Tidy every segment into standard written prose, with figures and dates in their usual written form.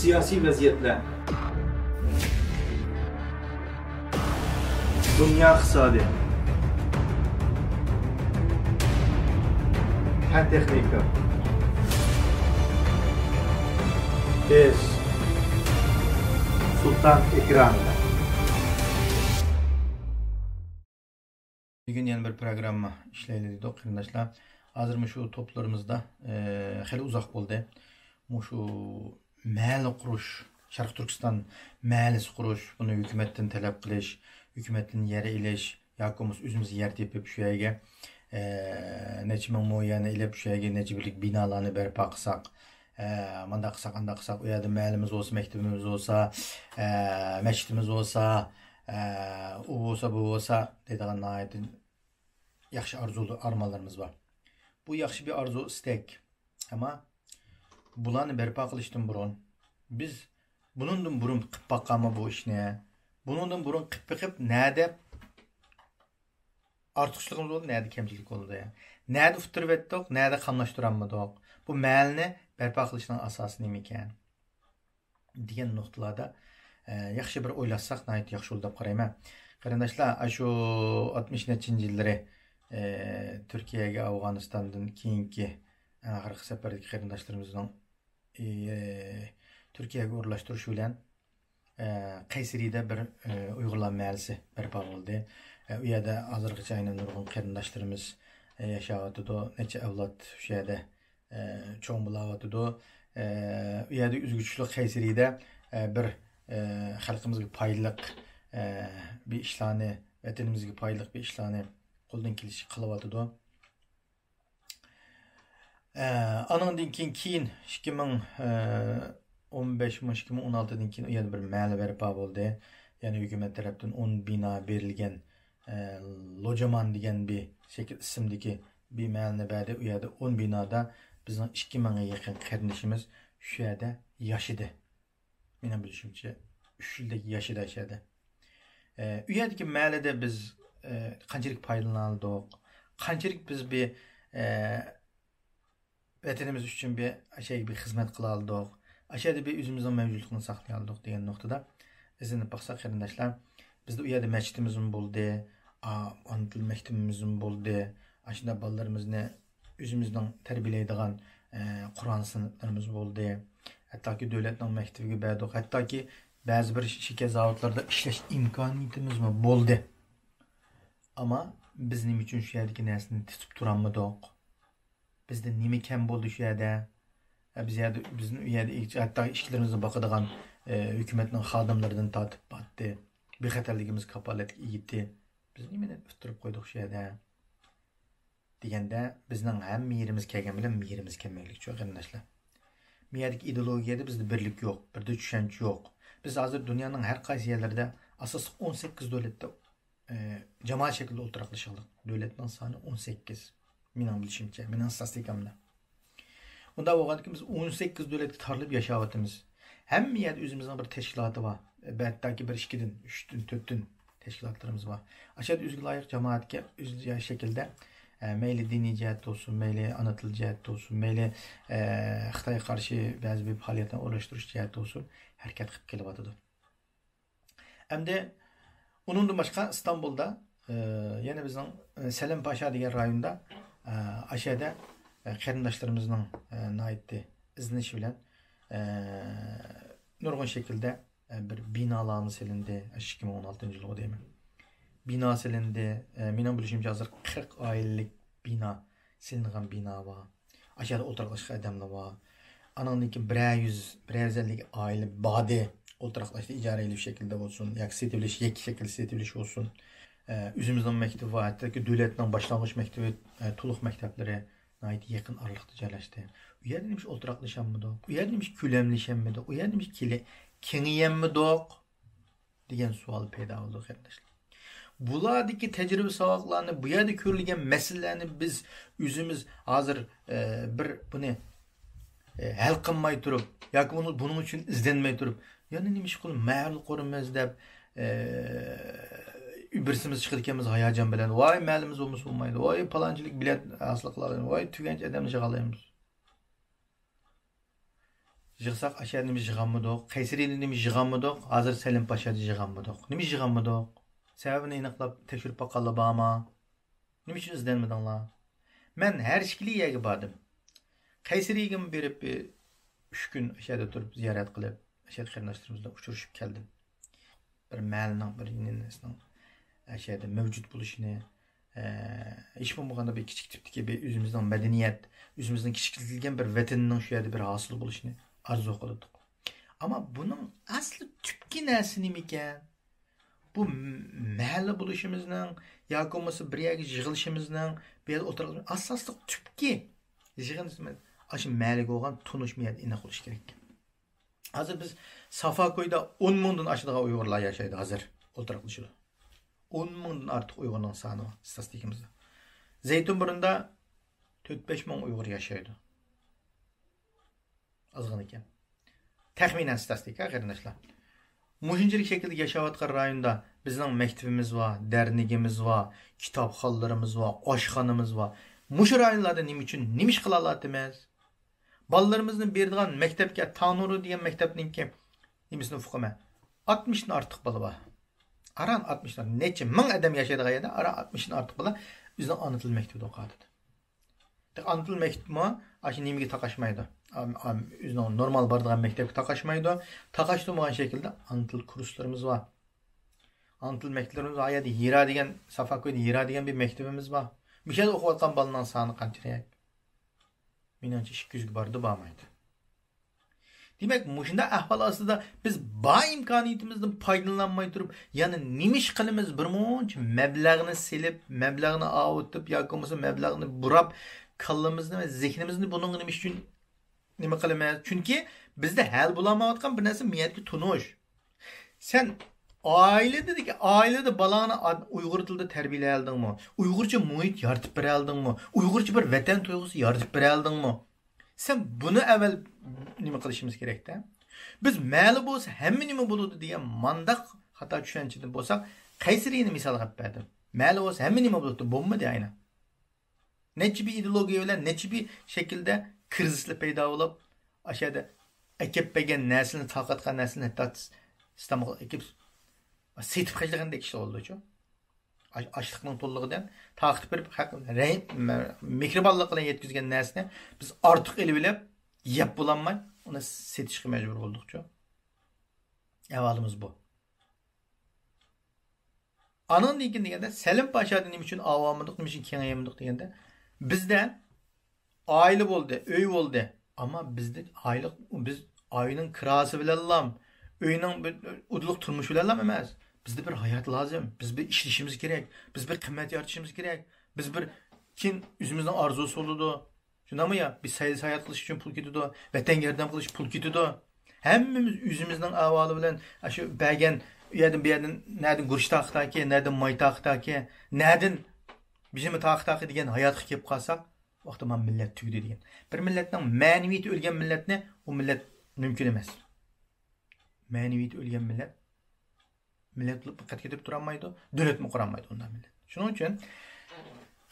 siyasi vaziyetler, dünya iqtisadi, fen texnika, biz Sultan ekranında. Bugün yeni bir programma işleyildi arkadaşlar. Hazır şu toplarımızda hali uzak oldu. Şu mahalle kuruş, Şarkı Türkistan mahallesi kuruş, bunu hükümetten talep kılış, hükümetin yere iliş, yakımız üzümüz yer tepip şu yege neçime muayene ile şu yege necibilik binalarını berpa kısak. Manda kısak, anda kısak, o yerde mahallemiz olsa, mektebimiz olsa, meşitimiz olsa, o olsa, bu olsa dediğin naidin yaxşı arzulu armalarımız var. Bu yaxşı bir arzu istek. Ama bularını berpa kılıştın burun. Biz bunundan burun kıp bakama bu iş ne? Bunundan burun kıp nerede artışlığımız oldu, nerede kemçilik oldu ya? Nerede fıtır vettik, nerede kanlaştıranmadık? Bu mealini berpa kılıştığın asası neymi iken? Diyen noktalarda yaxşı bir oylasak nayet yaxşı oldu qarayma. Qarindaşlar, şu 60-neçinci yılları Türkiye'ye, Afganistan'dan keyinki ahırkı seferdeki qarindaşlarımızın Türkiye'ye uğurlaştırışı bilen Kayseri'de bir Uygurlar mahallesi berpa oldu. U yerda hazırgacha aynan nurg'un qarindoshlarimiz yashayotidi, necha avlod shu yerda cho'ng bo'layotidi. U yerda uzguchli Kayseri'de bir xalqimizga foydali bir ishlarni, vatanimizga foydali bir ishlarni qo'ldan kelishi qilyotidi. Anandan keyin 2015-2016'dan keyin u yerda bir mahalle berpa bo'ldi. Yani hükümet tarafından 10 bina verilgen Locaman degan bir şekil isimdeki bir mahalle berdi. U yerda 10 binada bizning 2000'ga yakın qarindishimiz şu yerda yaşadı. Benim bilishimcha 3 yildagi yaşadı. U yerdagi mahallede biz qanchalik foydalandik, qanchalik biz bir vatanimiz uchun bir xizmat qila oldik, aşağıda bir o'zimizning mavjudligini saqlay oldik degan nuqtada izlanib baksak qarindoshlar, bizde u yerda masjidimiz bo'ldi, ana til maktabimiz bo'ldi. Ashunda bolalarimizni o'zimizning tarbiyalaydigan Qur'on sinflarimiz bo'ldi. Hattoki davlatning maktabiga berdik. Hattoki ba'zi bir shirkat zavodlarda ishlash imkoniyatimiz bo'ldi. Ama biz nima uchun shu yerdagi narsani tutib turamidik? Bizda nima kam bo'ldi shu yerda? Bizning u yerda hatto ishlarimizni boqadigan hükümetin xadimlaridan tatip battı. Bir xatarligimiz kapaletlik iyiydi. Biz nimeni tutturup koyduk şu yerda? Degende bizning ham yerimiz kelgan bilan yerimiz kelmaylik şu qarindoshlar. Miyerdagi ideologiyada bizde birlik yo'q, birde tushuncha yo'q. Biz hozir dunyoning har qaysi yerlarida asos 18 davlatda jamoat shaklida o'tiraqlashdik. Davlatning soni 18. Mening bilishimcha, mening statistikamda. Unda bo'lganki biz 18 davlatga tarilib yashayapmiz. Hem yerde özümüzün bir teşkilatı var. Belki bir 2'den, 3'den, 4'den teşkilatlarımız var. Aşağıda üzgü layık cemaatke üzgü şekilde meyli dini cihet olsun, meyli anlatılı cihet olsun, meyli Xitay'a karşı bazı bir faaliyetten uğraştırış cihet olsun hareket kılıp geliyordu. Hem de onun da başka İstanbul'da yine bizim Selim Paşa diye rayonda aşağıda qarindoshlarımızın naitli iznişi bilen nurgun şekilde bir binalarını silindi. 2016 yılı değil mi? Bina silindi. Benim bilişimce hazır 40 ailelik bina silingan bina var. Aşağıda oturaklaşık adamlar var. Anandaki 150 aile bade oturaklaştı icareli bir şekilde olsun. Yak setiliş, yek şekilde setiliş olsun. Üzümüzden mektebi var. Hatta ki devletten başlangıç mektebi, tuluk mektepleri yakın aralıkta joylashdi. U yerda nimish o'tiraqlashanmidik? U yerda nimish kulamlashanmidik? U yerda nimish kengayanmidik? degan savol paydo bo'ldi qarindoshlar. Bulardagi tajriba saboqlarni, bu yerda ko'rilgan masalalarni biz o'zimiz hozir bir buni hal qilmay turib yoki buning uchun izlanmay turib, yana nimish qilib ma'lum qurimiz deb birsimiz chiqirganmiz hayajon bilan, voy ma'limiz bo'lmaydi, voy palonchilik bilet asli qilamiz, voy tugancha odamni shag'allaymiz. Yığsak aşağı nimi yığanmıdıq, Qayseri'yle nimi yığanmıdıq, hazır Selim Paşa'da yığanmıdıq. Nimi yığanmıdıq? Sebebini aniqlab tekşürüp baqqanlar barmı? Nima uchun izlanmadinglar? Men har ikkili yerga bordim. Qayseriga berib 3 kun o'sha turib ziyorat qilib, o'sha qarindoshlarimiz bilan uchrashib keldim. Bir malning bir inisining o'sha mavjud bo'lishini, hech bo'lmaganda bir kichik tipdagi bir o'zimizning madaniyat, o'zimizning kichikilgan bir vatanning shu yerda bir hosil bo'lishini arzu qildik. Ammo buning asli tubki narsa nima ekan? Bu mahalle buluşumuzun, yoki bo'lmasa bir yerga yig'ilishimizning, bir yerda o'tirishimiz asosli tubki yig'inimiz shu mahallaga bo'lgan tunishmaydi, aniq bo'lish kerak. Hozir biz Safakoyda 10 mingdan oshadigan Uyg'urlar yashaydi hozir o'tirishadi. 10 mingdan ortiq Uyg'urning soni bor statistikimizda. Zaytunburunda 4-5 ming Uyg'ur yashaydi. Ozg'in ekan. Taxminan statistika qarindoshlar. Muhunchilik şekilde yaşayotgan rayonda bizning maktabimiz var, dernigimiz var, kitapxonlarimiz var, oshxonamiz var. Mushu rayonlarda nima uchun nima ish qila olamiz? Bolalarimizni beradigan maktabga Tanuru degan maktabninki nimasini fuqama 60 dan ortiq bola bor. Aran 60 dan necha ming odam yashaydigan yerda aran 60 dan ortiq bola bizning ona til maktabida o'qiydi. Ana til maktabmi ashi nimaga taqashmaydi. O'zining normal boradigan maktabga taqashmaydi. Taqashtirmagan shaklda ana til kurslarimiz var. Ana til maktablarimiz var. Ayada Hira degan, Safakoyda Hira degan bir maktabimiz var. Bu yerda o'qiyotgan bolalarning soni qanchalik? Menimcha 200 ga bordi, bormaydi. Demak, mushunda ahvol ostida biz bor imkoniyatimizdan foydalanmay turib, yana nima ish qilamiz? Birmuncha mablag'ni silib, mablag'ni avutib yoki bo'lmasa mablag'ni burab, kallamizni va zehnimizni buning nima uchun nima qilamiz? Chunki bizda hal bo'lmayotgan bir narsa miyatga tunish. Sen ailada balani Uyg'ur tilida tarbiyaladingmi? Uyg'urcha muhit yaratib beraldingmi? Uyg'urcha bir vatan tuyg'usi yaratib beraldingmi? Sen bunu avval nima qilishimiz kerak-da? Biz ma'li bo'lsa hamma nima bo'ladi degan mandaq xato tushunchada bo'lsak, Qaysarini misol qilib berdim. Ma'li bo'lsa hamma nima bo'ladi, bo'lmadi aynan. Necha bir ideologiya bilan, necha bir shaklda krizislar paydo bo'lib, ashada akib bergan naslni taqatgan naslni hatto istamoq ekib setib qo'yilgandek ish bo'ldi-ku. Açlıqның to'llig'idan taqib berib, mehribonlik bilan yetkazgan narsani biz ortiq elib bilib, yeb bo'lanmay, uni setishga majbur bo'ldik-ku. Ahvolimiz bu. Anan deganda Selim Paşa'da nima uchun avomimiz, nima uchun kengayamiz deganda bizda oila bo'ldi, uy bo'ldi, ammo bizda biz oyning kirasi bilan, uyning udliq turmushi bilan emas. Bizde bir hayat lazım. Biz bir işlişimiz gerek. Biz bir kıymet yaratışımız gerek. Biz bir kim yüzümüzden arzusu oldu. Şuna mı ya? Bir sayısı hayat kılış için pul gidiyordu. Vatan yerden kılış pul gidiyordu. Hemmimiz yüzümüzden avalı bilen şu belgen bir yerden nereden guruş taktaki, nereden may taktaki, nereden bizim taktaki diyen hayat hikayep kalsak vakti man millet tüydü diyen. Bir milletten maneviyeti ölgen millet ne? O millet mümkün emez. Maneviyeti ölgen millet diqqat ketib turolmaydi, davlatni quramaydi undan millet. Shuning uchun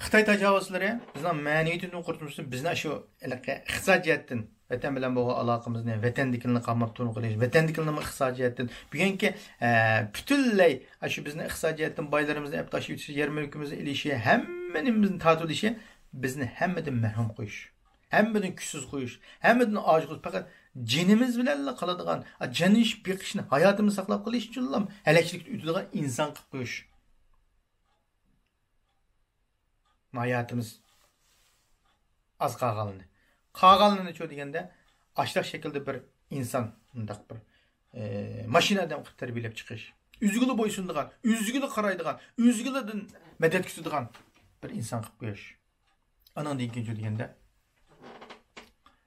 Xitoy tajovuzlari bizning ma'naviyatni o'qitishimizni, bizni shu iqtisodiyatdan, vatan bilan bo'lgan aloqamizni, vatandikilni qamab turib, vatandikilni iqtisodiyatdan, bugungi butunlay shu bizning iqtisodiyatdan boylarimizni olib tashib o'tishi, yer mulkimizni ilishi, hammamizni tatilishi bizni hammadan mahrum qo'yish, hammadan kuchsiz qo'yish, hammadan ojiz qo'yish, faqat jinimiz bilan qiladigan, janish beqishni hayotimizni saqlab qolish uchun ham halakchilikni o'tadigan inson qilib qo'yish. Hayotimiz az qolganini cho deganda ashlaq shaklda bir inson undaq bir mashinadan qilib tarbiyalab chiqish, o'zgili bo'ysundigan, o'zgili qaraydigan, o'zgilidan madad kutadigan bir inson qilib qo'yish. Anan deganda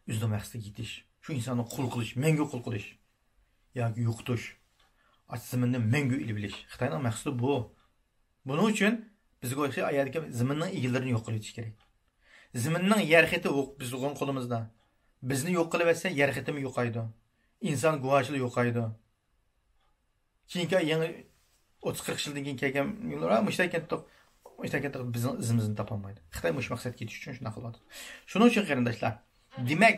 o'zida maqsadga yetish, şu insanı qul qilish, mengu qul qilish yoki yo'qotish, zaminni mengu ilib bilish. Xitoyning maqsadi bu. Buning uchun bizga o'xshay ayadagi zaminning egillarini yo'q qilish kerak. Zaminning yer xiti bizning qo'limizda. Bizni yo'q qilib etsa, yer xitimi yo'qaydi. Inson guvohchiligi yo'qaydi. Chunki yangi 30-40 yildan keyin kelgan yillar mushtaqatda bizning izimizni topolmaydi. Xitoy mush maqsadga yetish uchun shuna qilyapti. Shuning uchun qarindoshlar, demak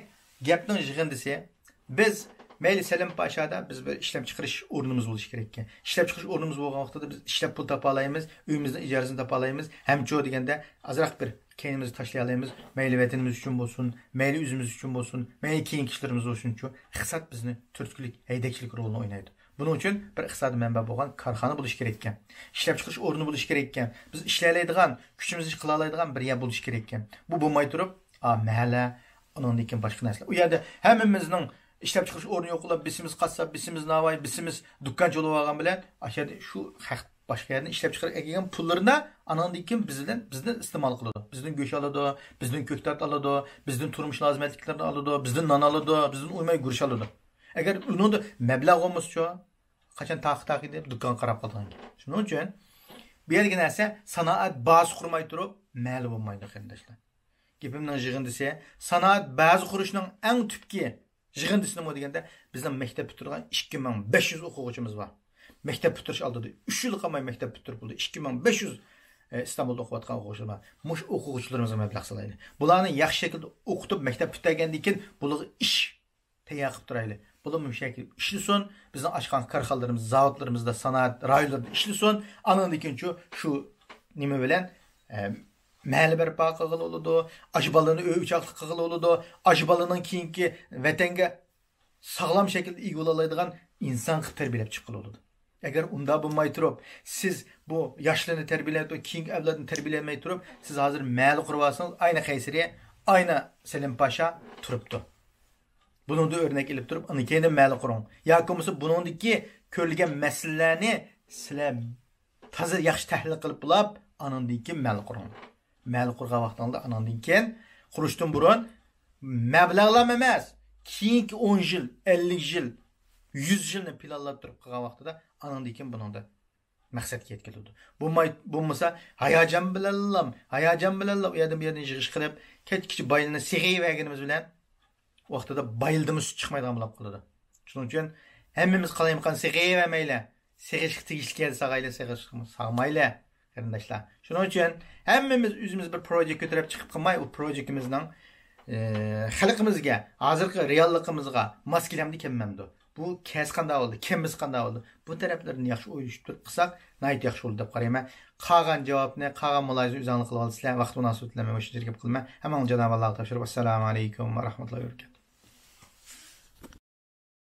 gapning yig'indisi biz mayli Selim Paşa'da biz bir ishlab chiqarish o'rnimiz bo'lishi kerak ekan. Ishlab chiqarish o'rnimiz bo'lgan vaqtda biz ishlab pul topa olamiz, uyimizni ijarasini topa olamiz. Hamcho deganda azroq bir keynimizni tashlay olamiz. Mayli vatanimiz uchun bo'lsin, mayli o'zimiz uchun bo'lsin, mayli keyingi ishlarimiz uchun iqtisod bizni turtkilik, haydakchilik rolini o'ynaydi. Buning uchun bir iqtisodiy manba bo'lgan korxona bo'lishi kerak ekan. Ishlab chiqarish o'rni bo'lishi kerak ekan. Biz ishlaydigan, kuchimizni qila oladigan bir yer bo'lishi kerak ekan. Bu bo'lmay turib, mahalla, undan keyin boshqa narsalar. U yerda hammamizning ishlab chiqarish o'rni yo'qlab, bisimiz qassob, bisimiz navoiy, bisimiz dukkan cho'lib olgan bilan, ashada shu haq boshqa yerdan ishlab chiqarib kelgan pullarni anandan keyin bizdan iste'mol qiladi. Bizdan go'sht oladi, bizdan ko'ktat oladi, bizdan turmush lozimliklarni oladi, bizdan non oladi, bizdan o'ymay guruch oladi. Agar unda mablag' bo'lmasa-chi, qachon taqi deb dukkan qarab qolgan. Shuning uchun bu yerga narsa sanoat bazasi qurmay turib, ma'lum bo'lmaydi qarindoshlar. Gapimning yig'indisi sanoat baza qurishning eng tubki yig'indisi nima deganda bizning maktab bitirgan 2500 o'quvchimiz bor. Maktab bitirish oldida 3 yil qolmay maktab bitirib bo'ldi. 2500 İstanbulda o'qiyotgan o'quvchilar bor. Mush o'quvchilarimizga mablag' solaydi. Bularni yaxshi shaklda o'qitib maktab bitirgandan keyin bularga ish tayyor qilib turaylik. Bular müşakil işlisin, bizning ochgan korxonalarimiz, zavodlarimizda, sanoat rayonlarida işlisin. Andan keyin shu nima bilan məhəllə bərpa qılğılı oludu, acıbalını öyüçaqlı qılğılı oludu, acıbalının keyinki vətənə sağlam şəkildə iyi olalaydıgan insan tərbiyələb çıxılı oludu. Əgər unda bulmay turub, siz bu yaşlını tərbiyələyib, keyinki evladını tərbiyələmay turub, siz hazır məhəllə qurvarsınız, aynı Qayseriyə, aynı Selim Paşa turubdu. Bunun da örnek elib turub, onu keyin məhəllə qurun. Yoki bunundakı ko'rilgan məsələlərini sizlər təzə yaxşı təhlil qilib bulab, anandan keyin məhəllə qurun. Məhəllə qurğan vaqtında anandan keyin qurishdan burun məbləğlər emas, keyinki 10 yil, 50 yil, 100 yilni planlab turib qilgan vaqtida anandan keyin buningda maqsadga yetkaziladi. Bo'lmasa hayajon bilan u yerdan bu yerdan yig'ish qilib, ketkichi bayilni sig'iyverganimiz bilan vaqtida bayildimiz chiqmaydigan bo'lib qoladi. Shuning uchun hammamiz qalayimqan sig'iyvermaylar. Sig'ishga tegishli kelsa sag'aylar, sag'maylar. Qarindoshlar. Shuning uchun hammamiz o'zimiz bir proyekt ko'tarib chiqib qilmay, u proyektimizning xalqimizga, hozirgi realligimizga mos kelamdi kelmamdi. Bu kas qanday bo'ldi, kimimiz qanday bo'ldi? Bu taraflarni yaxshi o'ylashib turib qilsak, nayt yaxshi bo'ldi deb qarayman. Qolgan javobni, qolgan mulohaza o'zingizlar qilib olsizlar, vaqt munosabat bilan o'sha yerga qilma. Hamma Janob Alloh topshirib, assalomu alaykum va rahmatullohi va barakatuh.